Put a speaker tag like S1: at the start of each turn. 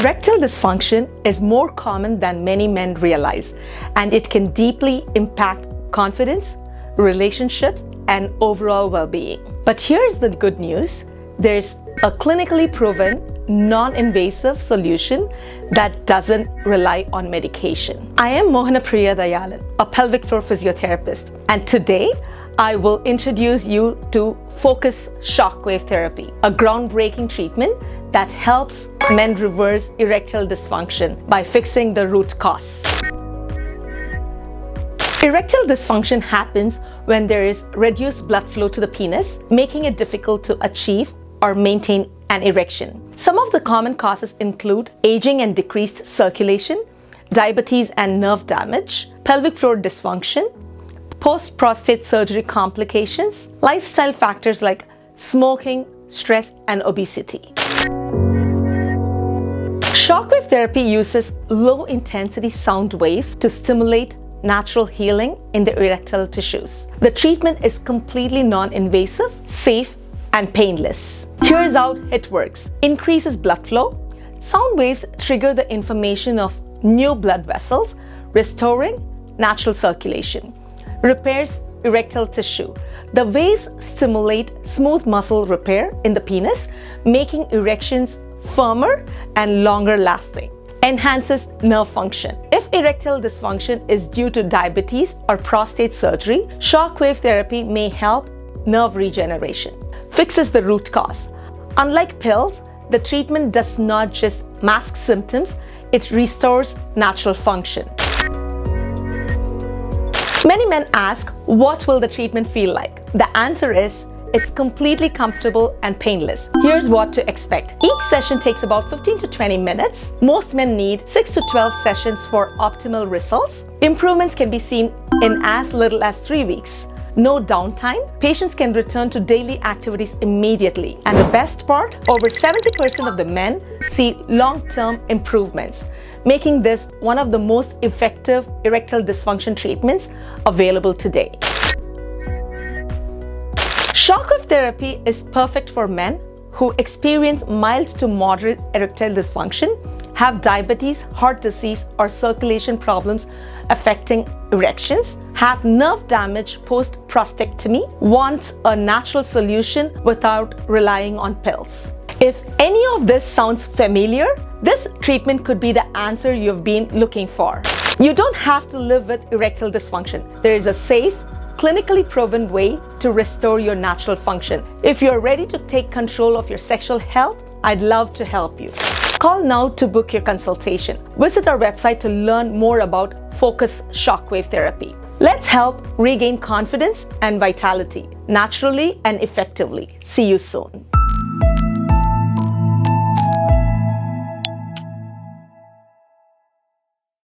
S1: Erectile dysfunction is more common than many men realize, and it can deeply impact confidence, relationships, and overall well-being. But here's the good news. There's a clinically proven, non-invasive solution that doesn't rely on medication. I am Mohana Priya Dayalan, a pelvic floor physiotherapist, and today I will introduce you to Focused Shockwave Therapy, a groundbreaking treatment that helps men reverse erectile dysfunction by fixing the root cause. Erectile dysfunction happens when there is reduced blood flow to the penis, making it difficult to achieve or maintain an erection. Some of the common causes include aging and decreased circulation, diabetes and nerve damage, pelvic floor dysfunction, post-prostate surgery complications, lifestyle factors like smoking, stress, and obesity. Shockwave therapy uses low-intensity sound waves to stimulate natural healing in the erectile tissues. The treatment is completely non-invasive, safe, and painless. Here's how it works. Increases blood flow. Sound waves trigger the formation of new blood vessels, restoring natural circulation. Repairs erectile tissue. The waves stimulate smooth muscle repair in the penis, making erections firmer and longer lasting. Enhances nerve function. If erectile dysfunction is due to diabetes or prostate surgery, shockwave therapy may help nerve regeneration. Fixes the root cause. Unlike pills, the treatment does not just mask symptoms, it restores natural function. Many men ask, what will the treatment feel like? The answer is, it's completely comfortable and painless. Here's what to expect. Each session takes about 15 to 20 minutes. Most men need 6 to 12 sessions for optimal results. Improvements can be seen in as little as 3 weeks. No downtime. Patients can return to daily activities immediately. And the best part, over 70% of the men see long-term improvements, making this one of the most effective erectile dysfunction treatments available today. Shockwave therapy is perfect for men who experience mild to moderate erectile dysfunction, have diabetes, heart disease, or circulation problems affecting erections, have nerve damage post-prostatectomy, wants a natural solution without relying on pills. If any of this sounds familiar, this treatment could be the answer you've been looking for. You don't have to live with erectile dysfunction. There is a safe, clinically proven way to restore your natural function. If you're ready to take control of your sexual health, I'd love to help you. Call now to book your consultation. Visit our website to learn more about Focused Shockwave Therapy. Let's help regain confidence and vitality naturally and effectively. See you soon.